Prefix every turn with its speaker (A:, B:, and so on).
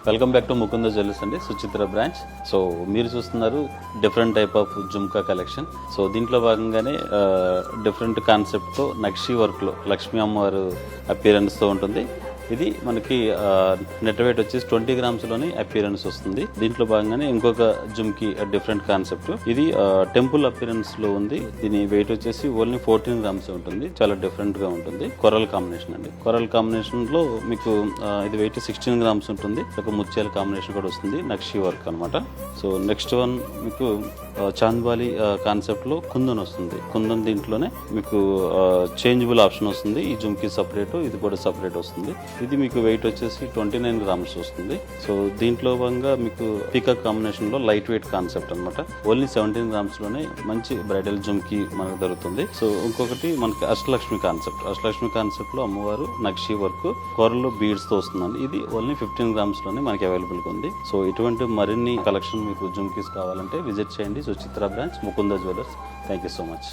A: Welcome back to Mukunda jewellers అండి, Suchitra branch. So మీరు చూస్తున్నారు different type of jhumka collection. So దీంట్లో భాగంగానే డిఫరెంట్ కాన్సెప్ట్తో నక్షి వర్క్లో లక్ష్మీ అమ్మవారు అపియరెన్స్తో ఉంటుంది. ఇది మనకి నెట్ వెయిట్ వచ్చేసి 20 గ్రామ్స్లోని అపియరెన్స్ వస్తుంది. దీంట్లో భాగంగానే ఇంకొక జుమ్కి డిఫరెంట్ కాన్సెప్ట్, ఇది టెంపుల్ అపియరెన్స్ లో ఉంది. దీని వెయిట్ వచ్చేసి ఓన్లీ 14 గ్రామ్స్ ఉంటుంది. చాలా డిఫరెంట్ గా ఉంటుంది. కొరల్ కాంబినేషన్ అండి. కొరల్ కాంబినేషన్ లో మీకు ఇది వెయిట్ 16 గ్రామ్స్ ఉంటుంది. ఒక ముత్యాల కాంబినేషన్ కూడా వస్తుంది. నక్షి వర్క్ అనమాట. సో నెక్స్ట్ వన్ మీకు చాంద్బాలి కాన్సెప్ట్ లో కుందన్ వస్తుంది. కుందన్ దీంట్లోనే మీకు చేంజబుల్ ఆప్షన్ వస్తుంది. ఈ జుమ్కి సపరేట్, ఇది కూడా సపరేట్ వస్తుంది. ఇది మీకు వెయిట్ వచ్చేసి 29 గ్రామ్స్ వస్తుంది. సో దీంట్లో భాగంగా మీకు పీకాక్ కాంబినేషన్ లో లైట్ వెయిట్ కాన్సెప్ట్ అనమాట. ఓన్లీ 17 గ్రామ్స్ లోనే మంచి బ్రైడల్ జుమ్కి మనకు దొరుకుతుంది. సో ఇంకొకటి మనకి అష్టలక్ష్మి కాన్సెప్ట్. అష్టలక్ష్మి కాన్సెప్ట్ లో అమ్మవారు నక్షి వర్క్ కొరల్లో బీడ్స్ తో వస్తుందండి. ఇది ఓన్లీ 15 గ్రామ్స్ లోనే మనకి అవైలబుల్ ఉంది. సో ఇటువంటి మరిన్ని కలెక్షన్ మీకు జుమ్కీస్ కావాలంటే విజిట్ చేయండి Suchitra branch, Mukunda jewellers. Thank you so much.